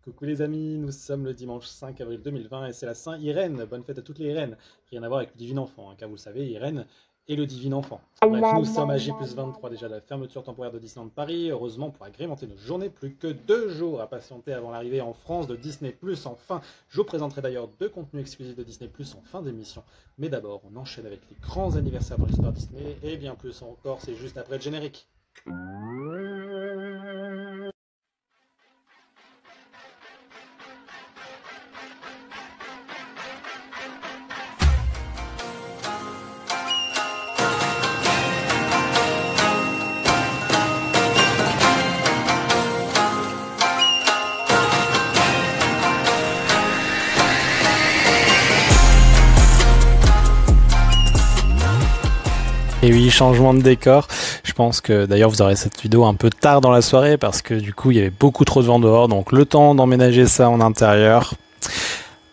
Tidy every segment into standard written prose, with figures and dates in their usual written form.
Coucou les amis, nous sommes le dimanche 5 avril 2020 et c'est la Saint-Irène. Bonne fête à toutes les Irènes. Rien à voir avec le divin enfant, car vous le savez, Irène est le divin enfant. Bref, nous sommes à J+23 déjà de la fermeture temporaire de Disneyland Paris. Heureusement, pour agrémenter nos journées, plus que 2 jours à patienter avant l'arrivée en France de Disney+. Enfin, je vous présenterai d'ailleurs 2 contenus exclusifs de Disney+, en fin d'émission. Mais d'abord, on enchaîne avec les grands anniversaires dans l'histoire Disney et bien plus encore, c'est juste après le générique. Et oui, changement de décor. Je pense que d'ailleurs vous aurez cette vidéo un peu tard dans la soirée parce que du coup il y avait beaucoup trop de vent dehors, donc le temps d'emménager ça en intérieur.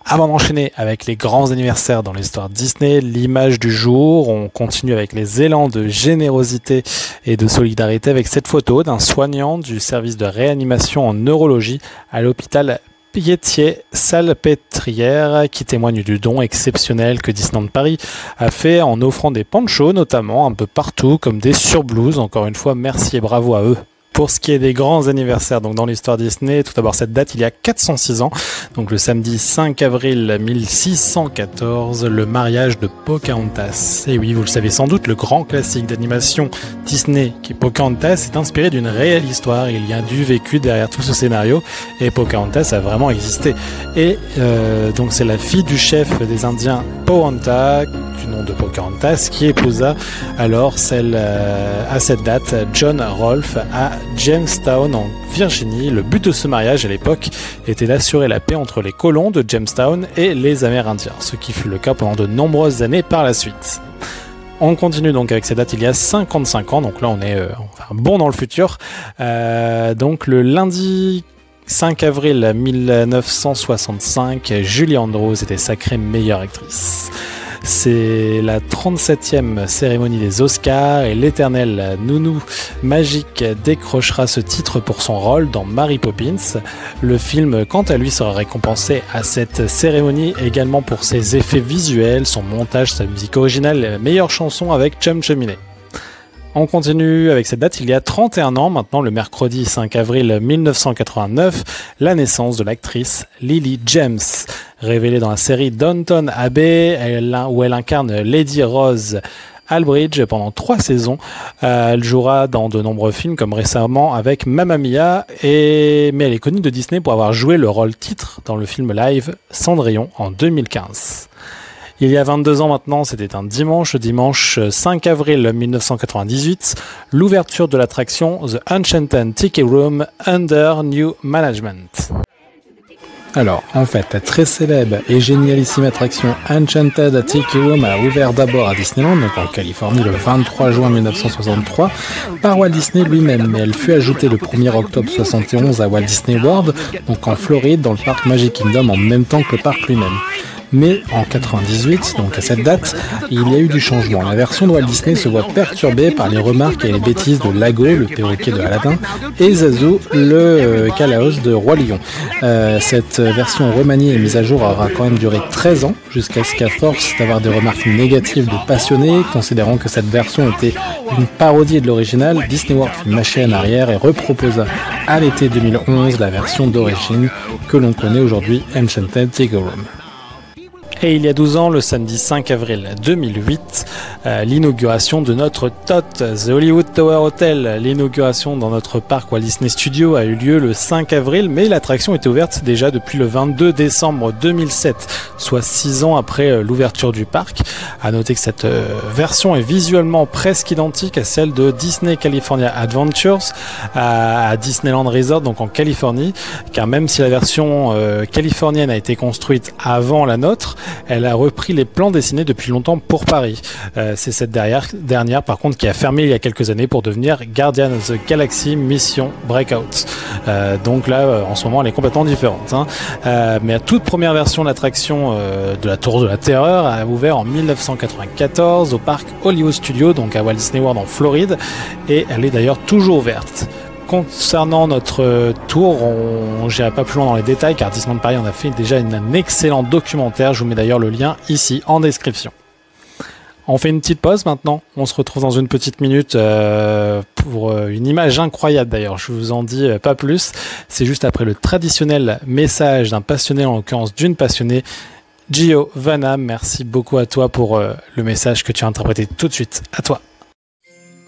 Avant d'enchaîner avec les grands anniversaires dans l'histoire Disney, l'image du jour, on continue avec les élans de générosité et de solidarité avec cette photo d'un soignant du service de réanimation en neurologie à l'hôpital Piétier-Salpêtrière qui témoigne du don exceptionnel que Disneyland Paris a fait en offrant des ponchos notamment un peu partout comme des surblouses. Encore une fois, merci et bravo à eux. Pour ce qui est des grands anniversaires donc dans l'histoire Disney, tout d'abord cette date il y a 406 ans, donc le samedi 5 avril 1614, le mariage de Pocahontas. Et oui, vous le savez sans doute, le grand classique d'animation Disney qui est Pocahontas est inspiré d'une réelle histoire. Il y a du vécu derrière tout ce scénario et Pocahontas a vraiment existé. Et donc c'est la fille du chef des Indiens Powhatan, du nom de Pocahontas, qui épousa alors à cette date John Rolfe à Jamestown en Virginie. Le but de ce mariage à l'époque était d'assurer la paix entre les colons de Jamestown et les Amérindiens, ce qui fut le cas pendant de nombreuses années par la suite. On continue donc avec cette date il y a 55 ans, donc là on est bon dans le futur. Donc le lundi 5 avril 1965, Julie Andrews était sacrée meilleure actrice. C'est la 37e cérémonie des Oscars et l'éternel nounou magique décrochera ce titre pour son rôle dans Mary Poppins. Le film, quant à lui, sera récompensé à cette cérémonie également pour ses effets visuels, son montage, sa musique originale et la meilleure chanson avec Chum Cheminet. On continue avec cette date il y a 31 ans maintenant, le mercredi 5 avril 1989, la naissance de l'actrice Lily James. Révélée dans la série Downton Abbey, où elle incarne Lady Rose Albridge pendant 3 saisons. Elle jouera dans de nombreux films comme récemment avec Mamma Mia, mais elle est connue de Disney pour avoir joué le rôle titre dans le film live Cendrillon en 2015. Il y a 22 ans maintenant, c'était un dimanche 5 avril 1998, l'ouverture de l'attraction The Enchanted Tiki Room Under New Management. Alors, en fait, la très célèbre et génialissime attraction Enchanted Tiki Room a ouvert d'abord à Disneyland, donc en Californie, le 23 juin 1963, par Walt Disney lui-même, mais elle fut ajoutée le 1er octobre 1971 à Walt Disney World, donc en Floride, dans le parc Magic Kingdom, en même temps que le parc lui-même. Mais en 98, donc à cette date, il y a eu du changement. La version de Walt Disney se voit perturbée par les remarques et les bêtises de Lago, le perroquet de Aladdin, et Zazu, le Calaos de Roi Lion. Cette version remaniée et mise à jour aura quand même duré 13 ans, jusqu'à ce qu'à force d'avoir des remarques négatives de passionnés, considérant que cette version était une parodie de l'original, Disney World fit machine en arrière et reproposa à l'été 2011 la version d'origine que l'on connaît aujourd'hui, Enchanted Tiki Room. Et il y a 12 ans, le samedi 5 avril 2008, l'inauguration de notre TOT, The Hollywood Tower Hotel. L'inauguration dans notre parc Walt Disney Studios a eu lieu le 5 avril, mais l'attraction était ouverte déjà depuis le 22 décembre 2007, soit 6 ans après l'ouverture du parc. À noter que cette version est visuellement presque identique à celle de Disney California Adventures à Disneyland Resort, donc en Californie, car même si la version californienne a été construite avant la nôtre, elle a repris les plans dessinés depuis longtemps pour Paris. C'est cette dernière par contre qui a fermé il y a quelques années pour devenir Guardian of the Galaxy Mission Breakout. Donc là en ce moment elle est complètement différente, hein. Mais la toute première version de l'attraction de la Tour de la Terreur a ouvert en 1994 au parc Hollywood Studios, donc à Walt Disney World en Floride, et elle est d'ailleurs toujours ouverte. concernant notre tour, j'irai pas plus loin dans les détails car Disneyland Paris en a fait déjà un excellent documentaire. Je vous mets d'ailleurs le lien ici en description. On fait une petite pause maintenant. On se retrouve dans une petite minute pour une image incroyable d'ailleurs. Je vous en dis pas plus. C'est juste après le traditionnel message d'un passionné, en l'occurrence d'une passionnée. Giovanna, merci beaucoup à toi pour le message que tu as interprété tout de suite. À toi.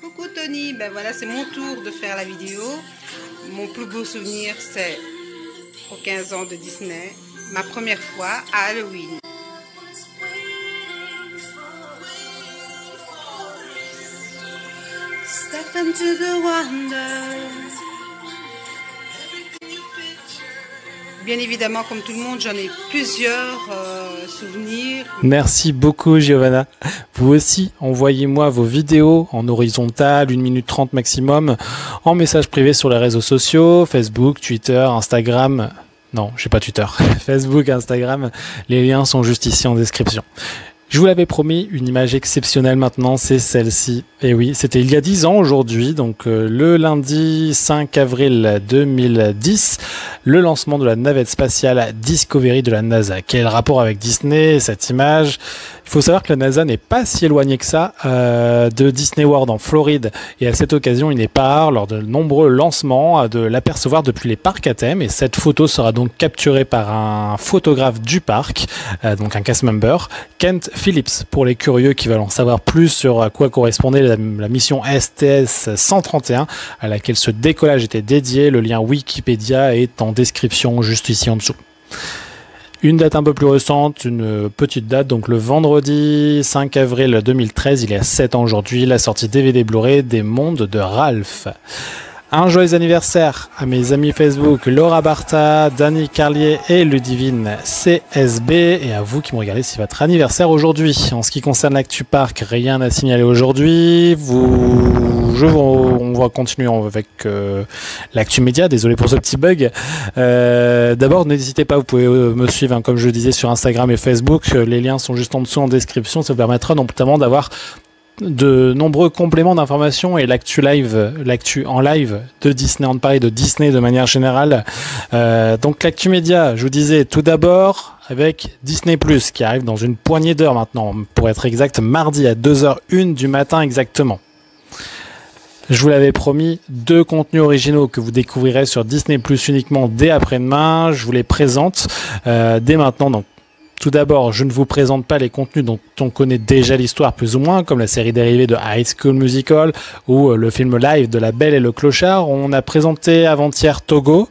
Coucou Tony, ben voilà, c'est mon tour de faire la vidéo. Mon plus beau souvenir, c'est aux 15 ans de Disney, ma première fois à Halloween. Step into the wonder. Bien évidemment, comme tout le monde, j'en ai plusieurs souvenirs. Merci beaucoup Giovanna. Vous aussi, envoyez-moi vos vidéos en horizontal, 1 minute 30 maximum, en message privé sur les réseaux sociaux, Facebook, Twitter, Instagram. Non, j'ai pas Twitter. Facebook, Instagram, les liens sont juste ici en description. Je vous l'avais promis, une image exceptionnelle maintenant, c'est celle-ci. Et oui, c'était il y a 10 ans aujourd'hui, donc le lundi 5 avril 2010, le lancement de la navette spatiale Discovery de la NASA. Quel rapport avec Disney, cette image? Il faut savoir que la NASA n'est pas si éloignée que ça de Disney World en Floride. Et à cette occasion, il n'est pas rare, lors de nombreux lancements, de l'apercevoir depuis les parcs à thème. Et cette photo sera donc capturée par un photographe du parc, donc un cast member, Kent Phillips, pour les curieux qui veulent en savoir plus sur à quoi correspondait la mission STS-131, à laquelle ce décollage était dédié. Le lien Wikipédia est en description juste ici en dessous. Une date un peu plus récente, une petite date, donc le vendredi 5 avril 2013, il y a 7 ans aujourd'hui, la sortie DVD Blu-ray des Mondes de Ralph. Un joyeux anniversaire à mes amis Facebook, Laura Barta, Danny Carlier et Ludivine CSB, et à vous qui me regardez, c'est votre anniversaire aujourd'hui. En ce qui concerne l'actu parc, rien à signaler aujourd'hui. On va continuer avec l'actu média, désolé pour ce petit bug. D'abord, n'hésitez pas, vous pouvez me suivre, comme je le disais, sur Instagram et Facebook. Les liens sont juste en dessous en description, ça vous permettra notamment d'avoir de nombreux compléments d'informations et l'actu en live de Disneyland Paris, de Disney de manière générale. Donc l'actu média, je vous disais tout d'abord avec Disney+, qui arrive dans une poignée d'heures maintenant, pour être exact, mardi à 2h01 du matin exactement. Je vous l'avais promis, 2 contenus originaux que vous découvrirez sur Disney+ uniquement dès après-demain. Je vous les présente dès maintenant. Donc, tout d'abord, je ne vous présente pas les contenus dont on connaît déjà l'histoire plus ou moins, comme la série dérivée de High School Musical ou le film live de La Belle et le Clochard. On a présenté avant-hier Togo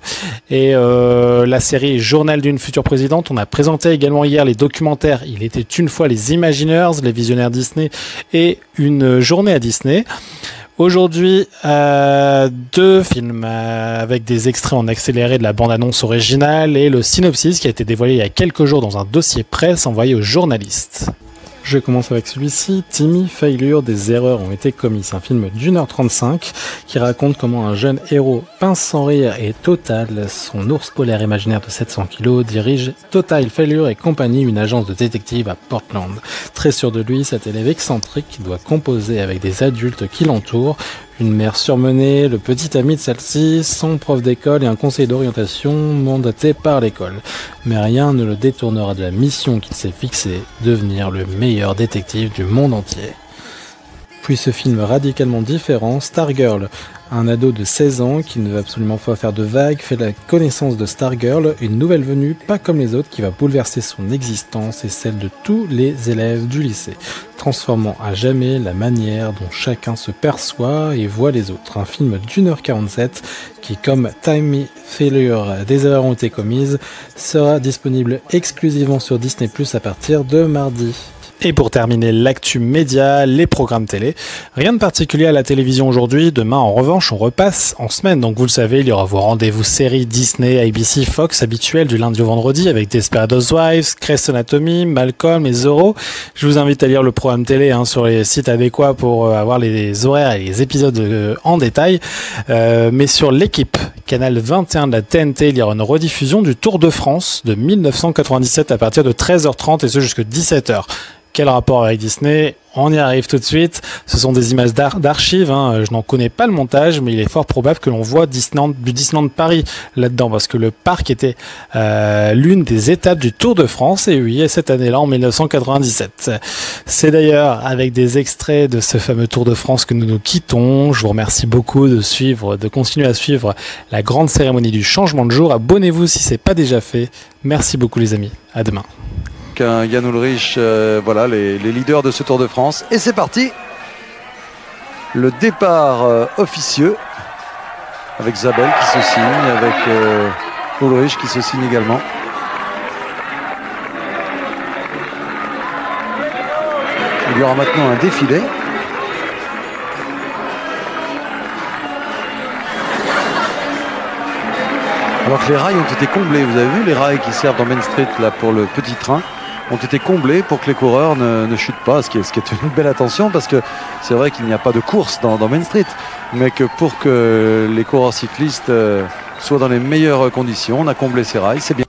et la série Journal d'une future présidente. On a présenté également hier les documentaires Il était une fois les Imagineers, les visionnaires Disney et Une journée à Disney. Aujourd'hui, 2 films avec des extraits en accéléré de la bande-annonce originale et le synopsis qui a été dévoilé il y a quelques jours dans un dossier presse envoyé aux journalistes. Je commence avec celui-ci, Timmy Failure, des erreurs ont été commises. Un film d'1h35 qui raconte comment un jeune héros pince sans rire et Total, son ours polaire imaginaire de 700 kg, dirige Total Failure et compagnie, une agence de détectives à Portland. Très sûr de lui, cet élève excentrique qui doit composer avec des adultes qui l'entourent. Une mère surmenée, le petit ami de celle-ci, son prof d'école et un conseiller d'orientation mandaté par l'école. Mais rien ne le détournera de la mission qu'il s'est fixée, devenir le meilleur détective du monde entier. Puis ce film radicalement différent, Stargirl. Un ado de 16 ans qui ne veut absolument pas faire de vagues fait la connaissance de Stargirl, une nouvelle venue pas comme les autres qui va bouleverser son existence et celle de tous les élèves du lycée, transformant à jamais la manière dont chacun se perçoit et voit les autres. Un film d'1h47 qui, comme Timmy Failure, des erreurs ont été commises, sera disponible exclusivement sur Disney+ à partir de mardi. Et pour terminer l'actu média, les programmes télé. Rien de particulier à la télévision aujourd'hui. Demain, en revanche, on repasse en semaine. Donc vous le savez, il y aura vos rendez-vous séries Disney, ABC, Fox habituels du lundi au vendredi avec Desperate Housewives, Grey's Anatomy, Malcolm et Zorro. Je vous invite à lire le programme télé sur les sites adéquats pour avoir les horaires et les épisodes en détail. Mais sur l'équipe, canal 21 de la TNT, il y aura une rediffusion du Tour de France de 1997 à partir de 13h30 et ce jusqu'à 17h. Quel rapport avec Disney? On y arrive tout de suite. Ce sont des images d'archives. Je n'en connais pas le montage, mais il est fort probable que l'on voit du Disneyland Paris là-dedans, parce que le parc était l'une des étapes du Tour de France, et oui, cette année-là, en 1997. C'est d'ailleurs avec des extraits de ce fameux Tour de France que nous nous quittons. Je vous remercie beaucoup de continuer à suivre la grande cérémonie du changement de jour. Abonnez-vous si ce n'est pas déjà fait. Merci beaucoup les amis. À demain. Jan Ullrich, voilà les leaders de ce Tour de France. Et c'est parti. Le départ officieux avec Zabel qui se signe, avec Ullrich qui se signe également. Il y aura maintenant un défilé. Alors que les rails ont été comblés, vous avez vu les rails qui servent dans Main Street là, pour le petit train ont été comblés pour que les coureurs ne chutent pas, ce qui est une belle attention, parce que c'est vrai qu'il n'y a pas de course dans Main Street, mais que pour que les coureurs cyclistes soient dans les meilleures conditions, on a comblé ces rails, c'est bien.